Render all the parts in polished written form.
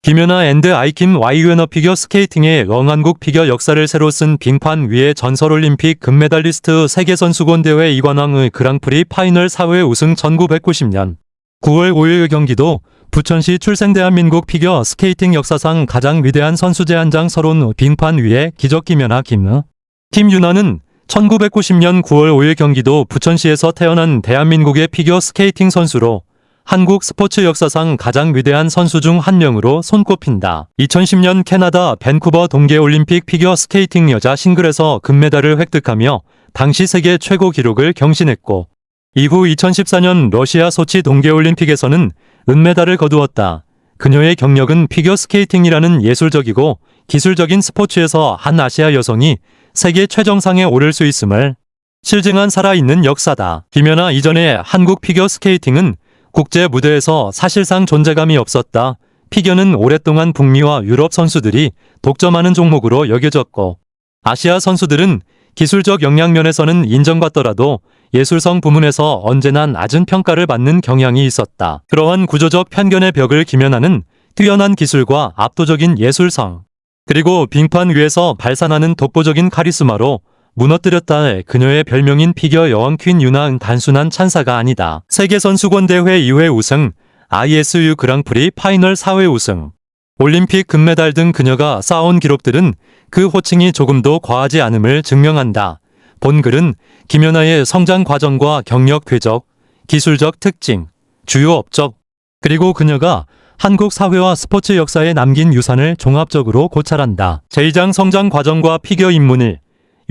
김연아 앤드 아이킴 와이유에너 피겨 스케이팅의 영한국 피겨 역사를 새로 쓴 빙판 위에 전설올림픽 금메달리스트 세계선수권대회 이관왕의 그랑프리 파이널 4회 우승 1990년 9월 5일 경기도 부천시 출생 대한민국 피겨 스케이팅 역사상 가장 위대한 선수제 한 장 서론 빙판 위에 기적 김연아 김윤아는 1990년 9월 5일 경기도 부천시에서 태어난 대한민국의 피겨 스케이팅 선수로 한국 스포츠 역사상 가장 위대한 선수 중 한 명으로 손꼽힌다. 2010년 캐나다 밴쿠버 동계올림픽 피겨 스케이팅 여자 싱글에서 금메달을 획득하며 당시 세계 최고 기록을 경신했고 이후 2014년 러시아 소치 동계올림픽에서는 은메달을 거두었다. 그녀의 경력은 피겨 스케이팅이라는 예술적이고 기술적인 스포츠에서 한 아시아 여성이 세계 최정상에 오를 수 있음을 실증한 살아있는 역사다. 김연아 이전에 한국 피겨 스케이팅은 국제 무대에서 사실상 존재감이 없었다. 피겨는 오랫동안 북미와 유럽 선수들이 독점하는 종목으로 여겨졌고 아시아 선수들은 기술적 역량면에서는 인정받더라도 예술성 부문에서 언제나 낮은 평가를 받는 경향이 있었다. 그러한 구조적 편견의 벽을 김연아는 뛰어난 기술과 압도적인 예술성 그리고 빙판 위에서 발산하는 독보적인 카리스마로 무너뜨렸다. 그녀의 별명인 피겨 여왕 퀸 윤아은 단순한 찬사가 아니다. 세계선수권대회 2회 우승, ISU 그랑프리 파이널 4회 우승, 올림픽 금메달 등 그녀가 쌓아온 기록들은 그 호칭이 조금도 과하지 않음을 증명한다. 본 글은 김연아의 성장 과정과 경력 궤적, 기술적 특징, 주요 업적, 그리고 그녀가 한국 사회와 스포츠 역사에 남긴 유산을 종합적으로 고찰한다. 제2장 성장 과정과 피겨 입문일,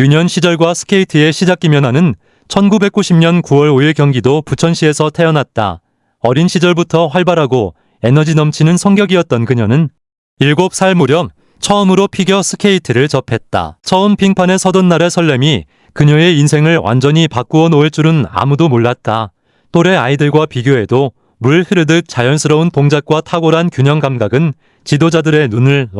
유년 시절과 스케이트의 시작 김연아는 1990년 9월 5일 경기도 부천시에서 태어났다. 어린 시절부터 활발하고 에너지 넘치는 성격이었던 그녀는 7살 무렵 처음으로 피겨 스케이트를 접했다. 처음 빙판에 서던 날의 설렘이 그녀의 인생을 완전히 바꾸어 놓을 줄은 아무도 몰랐다. 또래 아이들과 비교해도 물 흐르듯 자연스러운 동작과 탁월한 균형 감각은 지도자들의 눈을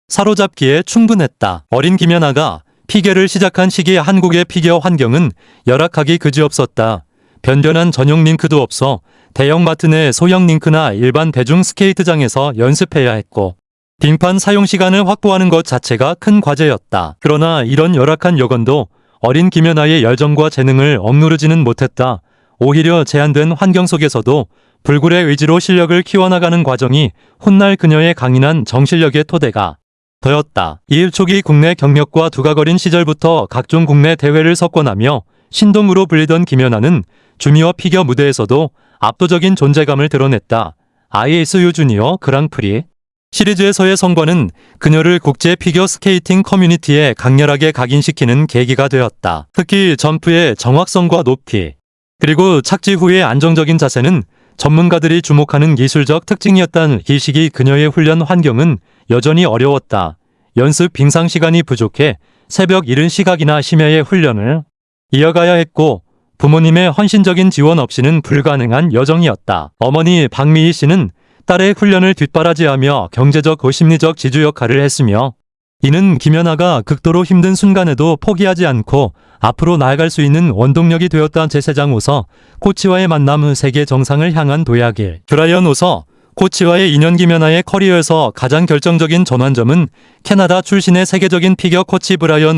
사로잡기에 충분했다. 어린 김연아가 피겨를 시작한 시기 한국의 피겨 환경은 열악하기 그지없었다. 변변한 전용 링크도 없어 대형마트 내 소형 링크나 일반 대중 스케이트장에서 연습해야 했고 빙판 사용 시간을 확보하는 것 자체가 큰 과제였다. 그러나 이런 열악한 여건도 어린 김연아의 열정과 재능을 억누르지는 못했다. 오히려 제한된 환경 속에서도 불굴의 의지로 실력을 키워나가는 과정이 훗날 그녀의 강인한 정실력의 토대가 더였다. 이일 초기 국내 경력과 두각어린 시절부터 각종 국내 대회를 석권하며 신동으로 불리던 김연아는 주니어 피겨 무대에서도 압도적인 존재감을 드러냈다. ISU 주니어 그랑프리 시리즈에서의 성과는 그녀를 국제 피겨 스케이팅 커뮤니티에 강렬하게 각인시키는 계기가 되었다. 특히 점프의 정확성과 높이, 그리고 착지 후의 안정적인 자세는 전문가들이 주목하는 기술적 특징이었던 이 시기 그녀의 훈련 환경은 여전히 어려웠다. 연습 빙상 시간이 부족해 새벽 이른 시각이나 심야의 훈련을 이어가야 했고 부모님의 헌신적인 지원 없이는 불가능한 여정이었다. 어머니 박미희 씨는 딸의 훈련을 뒷바라지하며 경제적 심리적 지주 역할을 했으며 이는 김연아가 극도로 힘든 순간에도 포기하지 않고 앞으로 나아갈 수 있는 원동력이 되었다. 제세장 오서 코치와의 만남 세계 정상을 향한 도약일 브라이언 오서 코치와의 인연 김연아의 커리어에서 가장 결정적인 전환점은 캐나다 출신의 세계적인 피겨 코치 브라이언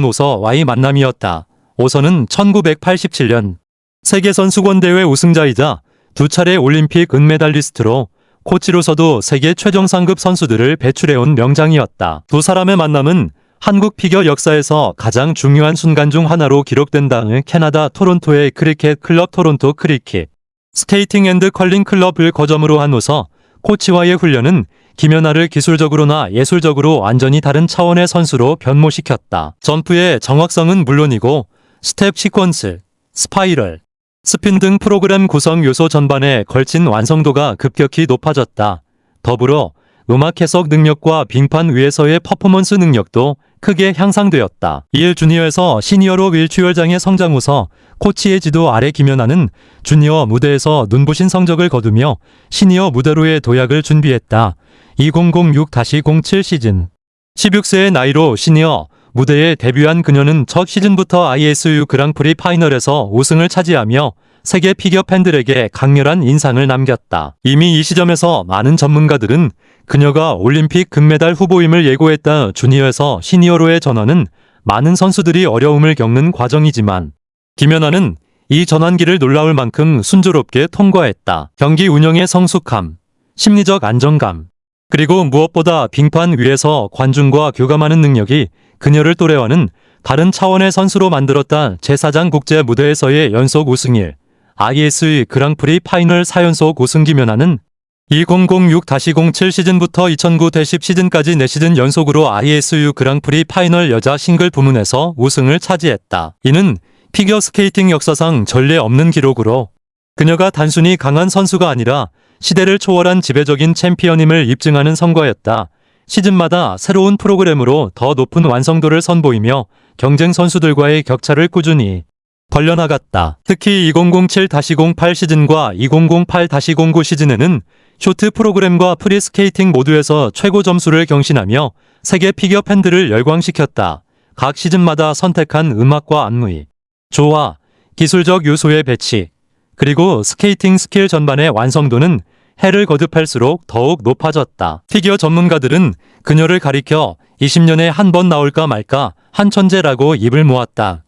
오서와의 만남이었다. 오서는 1987년 세계선수권대회 우승자이자 2차례 올림픽 은메달리스트로 코치로서도 세계 최정상급 선수들을 배출해온 명장이었다. 두 사람의 만남은 한국 피겨 역사에서 가장 중요한 순간 중 하나로 기록된다. 캐나다 토론토의 크리켓 클럽 토론토 크리켓 스케이팅 앤드 컬링 클럽을 거점으로 한 오서 코치와의 훈련은 김연아를 기술적으로나 예술적으로 완전히 다른 차원의 선수로 변모시켰다. 점프의 정확성은 물론이고 스텝 시퀀스, 스파이럴, 스핀 등 프로그램 구성 요소 전반에 걸친 완성도가 급격히 높아졌다. 더불어 음악 해석 능력과 빙판 위에서의 퍼포먼스 능력도 크게 향상되었다. 이일 주니어에서 시니어로 윌추얼장의 성장 후서 코치의 지도 아래 김연아는 주니어 무대에서 눈부신 성적을 거두며 시니어 무대로의 도약을 준비했다. 2006-07 시즌 16세의 나이로 시니어 무대에 데뷔한 그녀는 첫 시즌부터 ISU 그랑프리 파이널에서 우승을 차지하며 세계 피겨 팬들에게 강렬한 인상을 남겼다. 이미 이 시점에서 많은 전문가들은 그녀가 올림픽 금메달 후보임을 예고했다. 주니어에서 시니어로의 전환은 많은 선수들이 어려움을 겪는 과정이지만 김연아는 이 전환기를 놀라울 만큼 순조롭게 통과했다. 경기 운영의 성숙함, 심리적 안정감, 그리고 무엇보다 빙판 위에서 관중과 교감하는 능력이 그녀를 또래와는 다른 차원의 선수로 만들었다. 제4장 국제 무대에서의 연속 우승일, ISU 그랑프리 파이널 4연속 우승 김연아는 2006-07 시즌부터 2009-10 시즌까지 4시즌 연속으로 ISU 그랑프리 파이널 여자 싱글 부문에서 우승을 차지했다. 이는 피겨스케이팅 역사상 전례 없는 기록으로 그녀가 단순히 강한 선수가 아니라 시대를 초월한 지배적인 챔피언임을 입증하는 성과였다. 시즌마다 새로운 프로그램으로 더 높은 완성도를 선보이며 경쟁 선수들과의 격차를 꾸준히 벌려나갔다. 특히 2007-08 시즌과 2008-09 시즌에는 쇼트 프로그램과 프리스케이팅 모두에서 최고 점수를 경신하며 세계 피겨 팬들을 열광시켰다. 각 시즌마다 선택한 음악과 안무, 조화, 기술적 요소의 배치, 그리고 스케이팅 스킬 전반의 완성도는 해를 거듭할수록 더욱 높아졌다. 피겨 전문가들은 그녀를 가리켜 20년에 한 번 나올까 말까 한 천재라고 입을 모았다.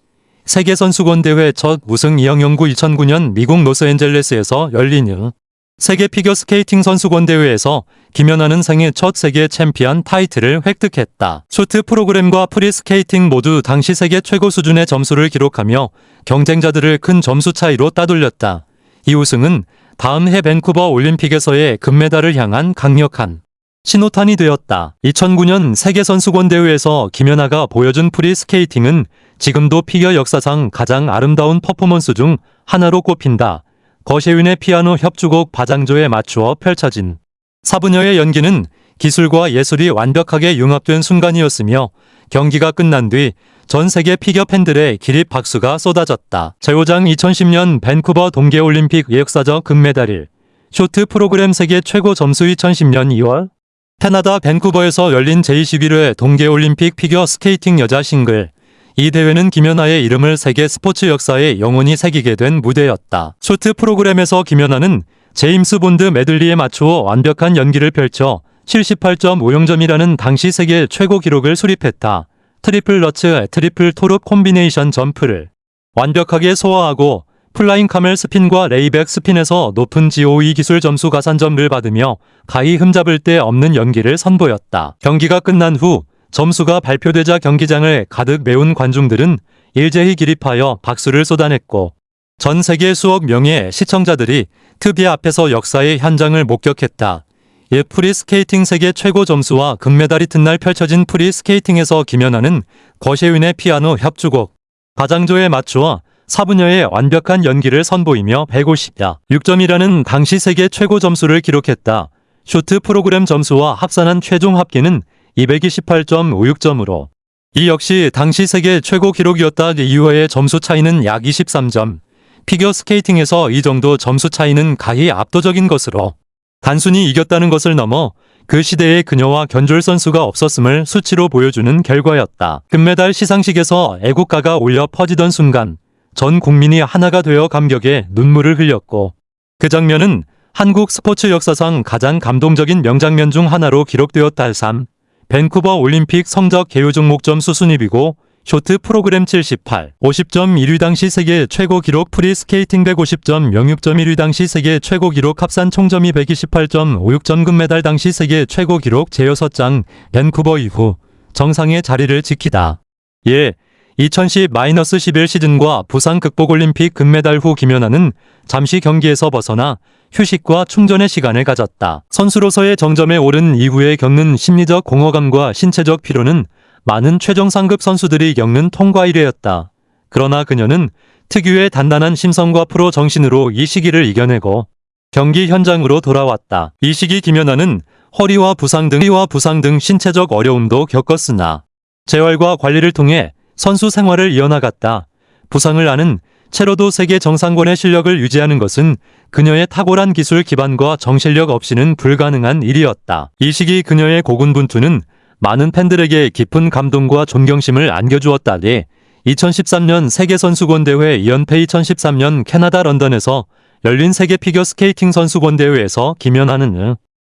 세계선수권대회 첫 우승 이영영구 2009년 미국 로스앤젤레스에서 열린 세계 피겨스케이팅 선수권대회에서 김연아는 생애 첫 세계 챔피언 타이틀을 획득했다. 쇼트 프로그램과 프리스케이팅 모두 당시 세계 최고 수준의 점수를 기록하며 경쟁자들을 큰 점수 차이로 따돌렸다. 이 우승은 다음 해 밴쿠버 올림픽에서의 금메달을 향한 강력한 신호탄이 되었다. 2009년 세계선수권대회에서 김연아가 보여준 프리스케이팅은 지금도 피겨 역사상 가장 아름다운 퍼포먼스 중 하나로 꼽힌다. 거셰윈의 피아노 협주곡 바장조에 맞추어 펼쳐진 사부녀의 연기는 기술과 예술이 완벽하게 융합된 순간이었으며 경기가 끝난 뒤 전 세계 피겨 팬들의 기립 박수가 쏟아졌다. 제5장 2010년 밴쿠버 동계올림픽 역사적 금메달일, 쇼트 프로그램 세계 최고 점수 2010년 2월 캐나다 밴쿠버에서 열린 제21회 동계올림픽 피겨 스케이팅 여자 싱글. 이 대회는 김연아의 이름을 세계 스포츠 역사에 영원히 새기게 된 무대였다. 쇼트 프로그램에서 김연아는 제임스 본드 메들리에 맞추어 완벽한 연기를 펼쳐 78.50점이라는 당시 세계 최고 기록을 수립했다. 트리플 러츠, 트리플 토르 콤비네이션 점프를 완벽하게 소화하고 플라잉 카멜 스핀과 레이백 스핀에서 높은 GOE 기술 점수 가산점을 받으며 가히 흠잡을 데 없는 연기를 선보였다. 경기가 끝난 후 점수가 발표되자 경기장을 가득 메운 관중들은 일제히 기립하여 박수를 쏟아냈고 전 세계 수억 명의 시청자들이 TV 앞에서 역사의 현장을 목격했다. 프리스케이팅 세계 최고 점수와 금메달 이튿날 펼쳐진 프리스케이팅에서 김연아는 거셰윈의 피아노 협주곡 바장조에 맞추어 사부녀의 완벽한 연기를 선보이며 156점이라는 당시 세계 최고 점수를 기록했다. 쇼트 프로그램 점수와 합산한 최종 합계는 228.56점으로 이 역시 당시 세계 최고 기록이었다. 이후의 점수 차이는 약 23점. 피겨 스케이팅에서 이 정도 점수 차이는 가히 압도적인 것으로 단순히 이겼다는 것을 넘어 그 시대에 그녀와 견줄 선수가 없었음을 수치로 보여주는 결과였다. 금메달 시상식에서 애국가가 울려 퍼지던 순간 전 국민이 하나가 되어 감격에 눈물을 흘렸고 그 장면은 한국 스포츠 역사상 가장 감동적인 명장면 중 하나로 기록되었다. 3. 밴쿠버 올림픽 성적 개요 종목 점수 순위이고 쇼트 프로그램 78, 50점 1위 당시 세계 최고 기록 프리스케이팅 150점 06점 1위 당시 세계 최고 기록 합산 총점이 128.56점 금메달 당시 세계 최고 기록 제6장 밴쿠버 이후 정상의 자리를 지키다. 2010-11 시즌과 부산 극복올림픽 금메달 후 김연아는 잠시 경기에서 벗어나 휴식과 충전의 시간을 가졌다. 선수로서의 정점에 오른 이후에 겪는 심리적 공허감과 신체적 피로는 많은 최정상급 선수들이 겪는 통과 이래였다. 그러나 그녀는 특유의 단단한 심성과 프로 정신으로 이 시기를 이겨내고 경기 현장으로 돌아왔다. 이 시기 김연아는 허리와 부상 등 신체적 어려움도 겪었으나 재활과 관리를 통해 선수 생활을 이어나갔다. 부상을 안은 채로도 세계 정상권의 실력을 유지하는 것은 그녀의 탁월한 기술 기반과 정신력 없이는 불가능한 일이었다. 이 시기 그녀의 고군분투는 많은 팬들에게 깊은 감동과 존경심을 안겨주었다니 2013년 세계선수권대회 2연패 2013년 캐나다 런던에서 열린 세계 피겨스케이팅 선수권대회에서 김연아는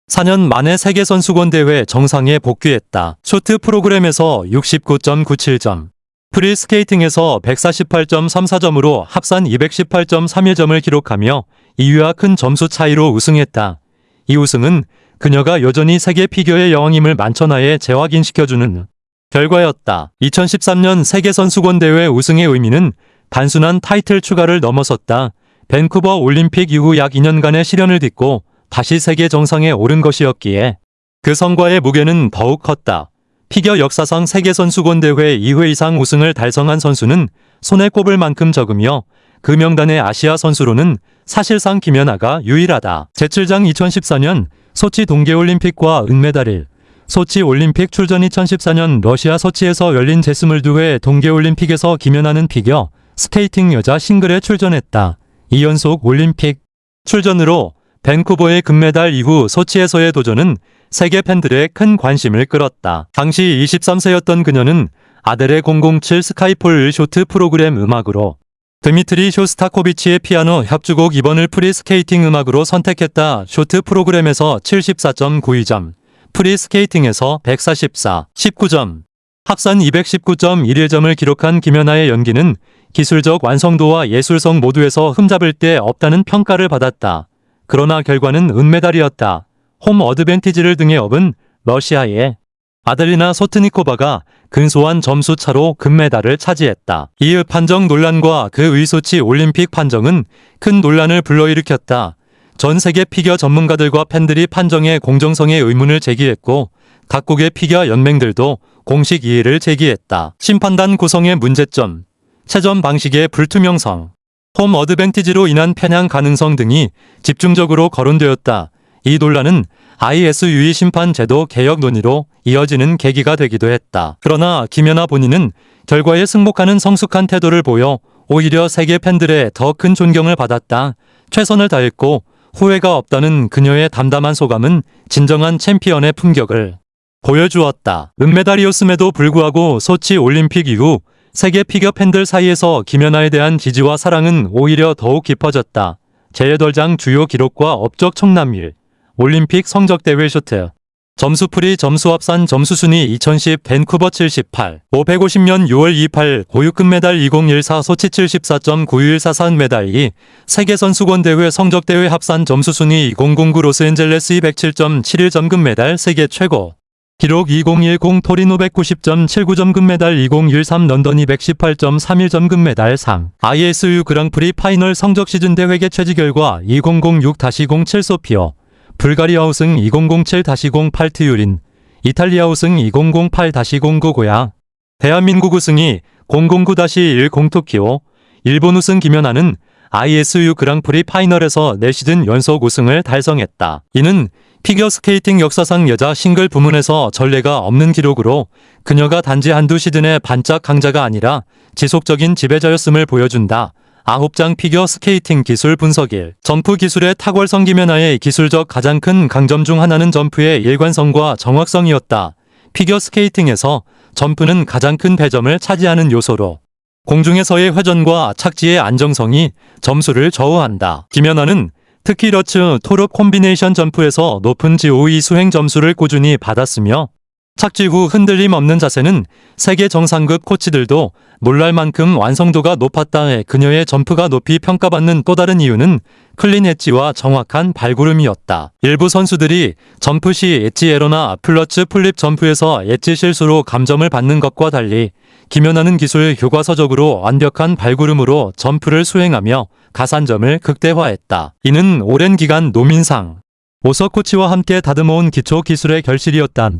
4년 만에 세계선수권대회 정상에 복귀했다. 쇼트 프로그램에서 69.97점, 프리스케이팅에서 148.34점으로 합산 218.31점을 기록하며 2위와 큰 점수 차이로 우승했다. 이 우승은 그녀가 여전히 세계 피겨의 여왕임을 만천하에 재확인시켜주는 결과였다. 2013년 세계선수권대회 우승의 의미는 단순한 타이틀 추가를 넘어섰다. 밴쿠버 올림픽 이후 약 2년간의 시련을 딛고 다시 세계 정상에 오른 것이었기에 그 성과의 무게는 더욱 컸다. 피겨 역사상 세계선수권대회 2회 이상 우승을 달성한 선수는 손에 꼽을 만큼 적으며 그 명단의 아시아 선수로는 사실상 김연아가 유일하다. 제7장 2014년 소치 동계올림픽과 은메달일, 소치 올림픽 출전 2014년 러시아 소치에서 열린 제22회 동계올림픽에서 김연아는 피겨 스케이팅 여자 싱글에 출전했다. 2연속 올림픽 출전으로 밴쿠버의 금메달 이후 소치에서의 도전은 세계 팬들의 큰 관심을 끌었다. 당시 23세였던 그녀는 아델의 007 스카이폴 쇼트 프로그램 음악으로 드미트리 쇼스타코비치의 피아노 협주곡 2번을 프리스케이팅 음악으로 선택했다. 쇼트 프로그램에서 74.92점, 프리스케이팅에서 144, 19점, 합산 219.11점을 기록한 김연아의 연기는 기술적 완성도와 예술성 모두에서 흠잡을 데 없다는 평가를 받았다. 그러나 결과는 은메달이었다. 홈 어드밴티지를 등에 업은 러시아의 아델리나 소트니코바가 근소한 점수 차로 금메달을 차지했다. 이후 판정 논란과 그 의소치 올림픽 판정은 큰 논란을 불러일으켰다. 전 세계 피겨 전문가들과 팬들이 판정의 공정성에 의문을 제기했고 각국의 피겨 연맹들도 공식 이의를 제기했다. 심판단 구성의 문제점, 채점 방식의 불투명성, 홈 어드밴티지로 인한 편향 가능성 등이 집중적으로 거론되었다. 이 논란은 ISUE 심판 제도 개혁 논의로 이어지는 계기가 되기도 했다. 그러나 김연아 본인은 결과에 승복하는 성숙한 태도를 보여 오히려 세계 팬들의 더 큰 존경을 받았다. 최선을 다했고 후회가 없다는 그녀의 담담한 소감은 진정한 챔피언의 품격을 보여주었다. 은메달이었음에도 불구하고 소치 올림픽 이후 세계 피겨 팬들 사이에서 김연아에 대한 지지와 사랑은 오히려 더욱 깊어졌다. 제8장 주요 기록과 업적 청남일, 올림픽 성적대회 쇼트, 점수풀이 점수합산 점수순위 2010 밴쿠버 78, 550년 6월 28 고유 금메달 2014 소치 74.914 은메달 2, 세계선수권대회 성적대회 합산 점수순위 2009 로스앤젤레스 207.71점 금메달 세계 최고 기록 2010 토리노 190.79점 금메달 2013 런던 218.31점 금메달 상 ISU 그랑프리 파이널 성적 시즌 대회 개최지 결과 2006-07 소피오, 불가리아 우승 2007-08 트유린, 이탈리아 우승 2008-09 고야, 대한민국 우승이 009-10 토키오, 일본 우승 김연아는 ISU 그랑프리 파이널에서 4시즌 연속 우승을 달성했다. 이는 피겨스케이팅 역사상 여자 싱글 부문에서 전례가 없는 기록으로 그녀가 단지 한두 시즌의 반짝 강자가 아니라 지속적인 지배자였음을 보여준다. 9장 피겨 스케이팅 기술 분석 1. 점프 기술의 탁월성 김연아의 기술적 가장 큰 강점 중 하나는 점프의 일관성과 정확성이었다. 피겨 스케이팅에서 점프는 가장 큰 배점을 차지하는 요소로 공중에서의 회전과 착지의 안정성이 점수를 좌우한다. 김연아는 특히 러츠 토르 콤비네이션 점프에서 높은 GOE 수행 점수를 꾸준히 받았으며 착지 후 흔들림 없는 자세는 세계 정상급 코치들도 놀랄 만큼 완성도가 높았다. 그녀의 점프가 높이 평가받는 또 다른 이유는 클린 엣지와 정확한 발구름이었다. 일부 선수들이 점프 시 엣지 에러나 플러츠 플립 점프에서 엣지 실수로 감점을 받는 것과 달리 김연아는 기술 교과서적으로 완벽한 발구름으로 점프를 수행하며 가산점을 극대화했다. 이는 오랜 기간 노민상, 오석 코치와 함께 다듬어온 기초 기술의 결실이었다.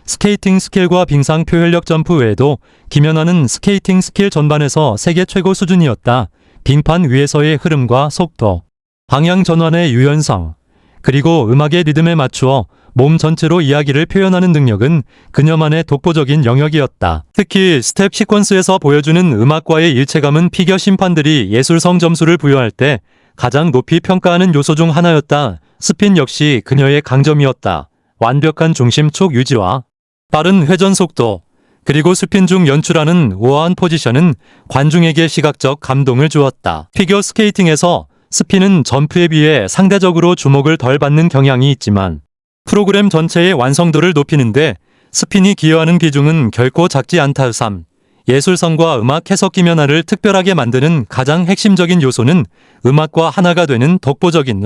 스케이팅 스킬과 빙상 표현력 점프 외에도 김연아는 스케이팅 스킬 전반에서 세계 최고 수준이었다. 빙판 위에서의 흐름과 속도, 방향 전환의 유연성, 그리고 음악의 리듬에 맞추어 몸 전체로 이야기를 표현하는 능력은 그녀만의 독보적인 영역이었다. 특히 스텝 시퀀스에서 보여주는 음악과의 일체감은 피겨 심판들이 예술성 점수를 부여할 때 가장 높이 평가하는 요소 중 하나였다. 스핀 역시 그녀의 강점이었다. 완벽한 중심축 유지와 빠른 회전 속도, 그리고 스핀 중 연출하는 우아한 포지션은 관중에게 시각적 감동을 주었다. 피겨 스케이팅에서 스핀은 점프에 비해 상대적으로 주목을 덜 받는 경향이 있지만 프로그램 전체의 완성도를 높이는데 스핀이 기여하는 비중은 결코 작지 않다. 3. 예술성과 음악 해석 김연아를 특별하게 만드는 가장 핵심적인 요소는 음악과 하나가 되는 독보적인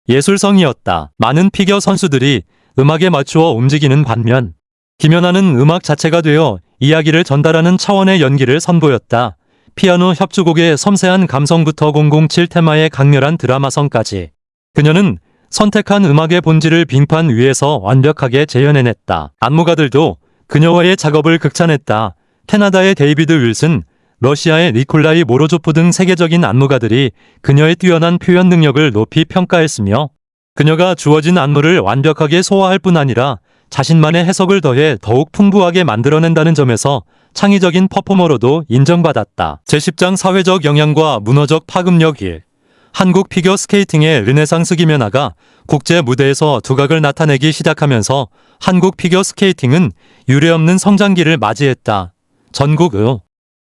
예술성이었다. 많은 피겨 선수들이 음악에 맞추어 움직이는 반면 김연아는 음악 자체가 되어 이야기를 전달하는 차원의 연기를 선보였다. 피아노 협주곡의 섬세한 감성부터 007 테마의 강렬한 드라마성까지 그녀는 선택한 음악의 본질을 빙판 위에서 완벽하게 재현해냈다. 안무가들도 그녀와의 작업을 극찬했다. 캐나다의 데이비드 윌슨, 러시아의 니콜라이 모로조프 등 세계적인 안무가들이 그녀의 뛰어난 표현 능력을 높이 평가했으며 그녀가 주어진 안무를 완벽하게 소화할 뿐 아니라 자신만의 해석을 더해 더욱 풍부하게 만들어낸다는 점에서 창의적인 퍼포머로도 인정받았다. 제10장 사회적 영향과 문화적 파급력 1. 한국 피겨 스케이팅의 르네상스 김연아가 국제 무대에서 두각을 나타내기 시작하면서 한국 피겨 스케이팅은 유례없는 성장기를 맞이했다. 전국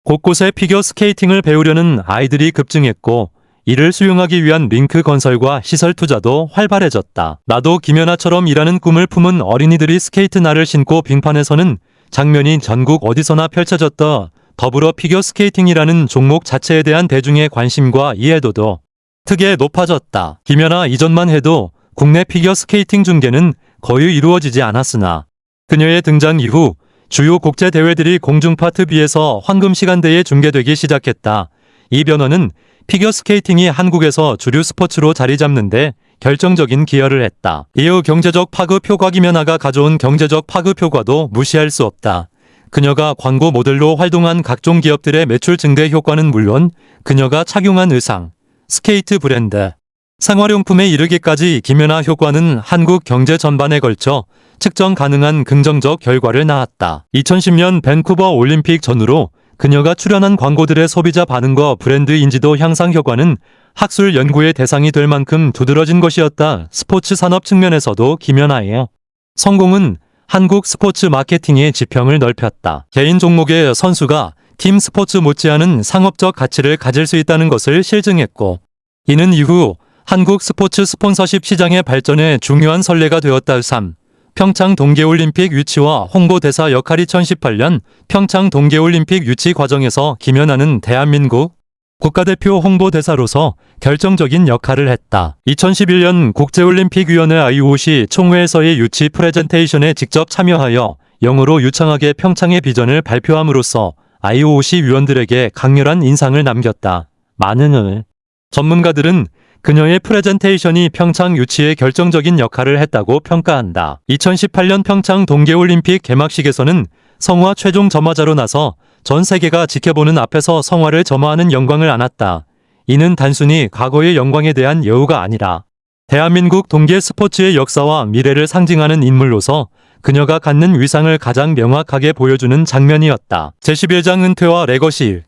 곳곳에 피겨 스케이팅을 배우려는 아이들이 급증했고 이를 수용하기 위한 링크 건설과 시설 투자도 활발해졌다. 나도 김연아처럼 일하는 꿈을 품은 어린이들이 스케이트 날을 신고 빙판에 서는 장면이 전국 어디서나 펼쳐졌다. 더불어 피겨 스케이팅이라는 종목 자체에 대한 대중의 관심과 이해도도 크게 높아졌다. 김연아 이전만 해도 국내 피겨 스케이팅 중계는 거의 이루어지지 않았으나 그녀의 등장 이후 주요 국제 대회들이 공중파 TV에서 황금 시간대에 중계되기 시작했다. 이 변화는 피겨 스케이팅이 한국에서 주류 스포츠로 자리 잡는데 결정적인 기여를 했다. 이후 경제적 파급 효과 김연아가 가져온 경제적 파급 효과도 무시할 수 없다. 그녀가 광고 모델로 활동한 각종 기업들의 매출 증대 효과는 물론 그녀가 착용한 의상, 스케이트 브랜드, 생활용품에 이르기까지 김연아 효과는 한국 경제 전반에 걸쳐 측정 가능한 긍정적 결과를 낳았다. 2010년 밴쿠버 올림픽 전후로 그녀가 출연한 광고들의 소비자 반응과 브랜드 인지도 향상 효과는 학술 연구의 대상이 될 만큼 두드러진 것이었다. 스포츠 산업 측면에서도 김연아의 성공은 한국 스포츠 마케팅의 지평을 넓혔다. 개인 종목의 선수가 팀 스포츠 못지않은 상업적 가치를 가질 수 있다는 것을 실증했고 이는 이후 한국 스포츠 스폰서십 시장의 발전에 중요한 선례가 되었다. 3. 평창 동계올림픽 유치와 홍보대사 역할 2018년 평창 동계올림픽 유치 과정에서 김연아는 대한민국 국가대표 홍보대사로서 결정적인 역할을 했다. 2011년 국제올림픽위원회 IOC 총회에서의 유치 프레젠테이션에 직접 참여하여 영어로 유창하게 평창의 비전을 발표함으로써 IOC 위원들에게 강렬한 인상을 남겼다. 많은 전문가들은 그녀의 프레젠테이션이 평창 유치에 결정적인 역할을 했다고 평가한다. 2018년 평창 동계올림픽 개막식에서는 성화 최종 점화자로 나서 전 세계가 지켜보는 앞에서 성화를 점화하는 영광을 안았다. 이는 단순히 과거의 영광에 대한 여우가 아니라 대한민국 동계 스포츠의 역사와 미래를 상징하는 인물로서 그녀가 갖는 위상을 가장 명확하게 보여주는 장면이었다. 제11장 은퇴와 레거시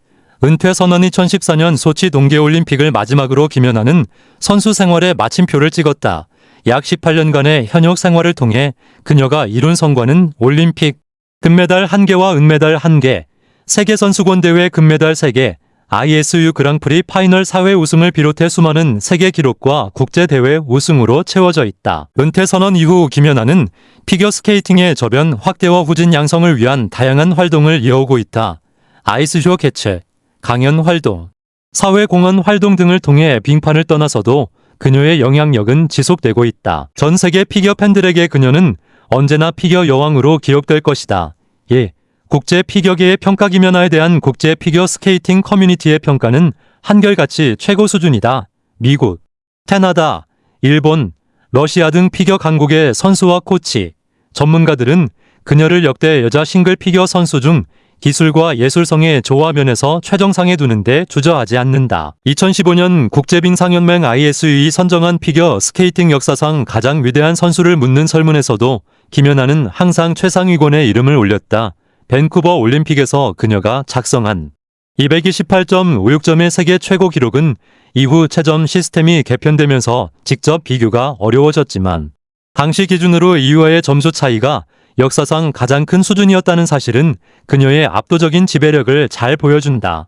은퇴 선언 2014년 소치 동계올림픽을 마지막으로 김연아는 선수 생활에 마침표를 찍었다. 약 18년간의 현역 생활을 통해 그녀가 이룬 성과는 올림픽 금메달 1개와 은메달 1개, 세계선수권대회 금메달 3개, ISU 그랑프리 파이널 4회 우승을 비롯해 수많은 세계 기록과 국제대회 우승으로 채워져 있다. 은퇴 선언 이후 김연아는 피겨스케이팅의 저변 확대와 후진 양성을 위한 다양한 활동을 이어오고 있다. 아이스쇼 개최, 강연 활동, 사회공헌 활동 등을 통해 빙판을 떠나서도 그녀의 영향력은 지속되고 있다. 전 세계 피겨 팬들에게 그녀는 언제나 피겨 여왕으로 기억될 것이다. 예, 국제 피겨계의 평가 김연아에 대한 국제 피겨 스케이팅 커뮤니티의 평가는 한결같이 최고 수준이다. 미국, 캐나다, 일본, 러시아 등 피겨 강국의 선수와 코치, 전문가들은 그녀를 역대 여자 싱글 피겨 선수 중 기술과 예술성의 조화면에서 최정상에 두는데 주저하지 않는다. 2015년 국제빙상연맹 ISU이 선정한 피겨 스케이팅 역사상 가장 위대한 선수를 묻는 설문에서도 김연아는 항상 최상위권에 이름을 올렸다. 밴쿠버 올림픽에서 그녀가 작성한 228.56점의 세계 최고 기록은 이후 채점 시스템이 개편되면서 직접 비교가 어려워졌지만 당시 기준으로 이후와의 점수 차이가 역사상 가장 큰 수준이었다는 사실은 그녀의 압도적인 지배력을 잘 보여준다.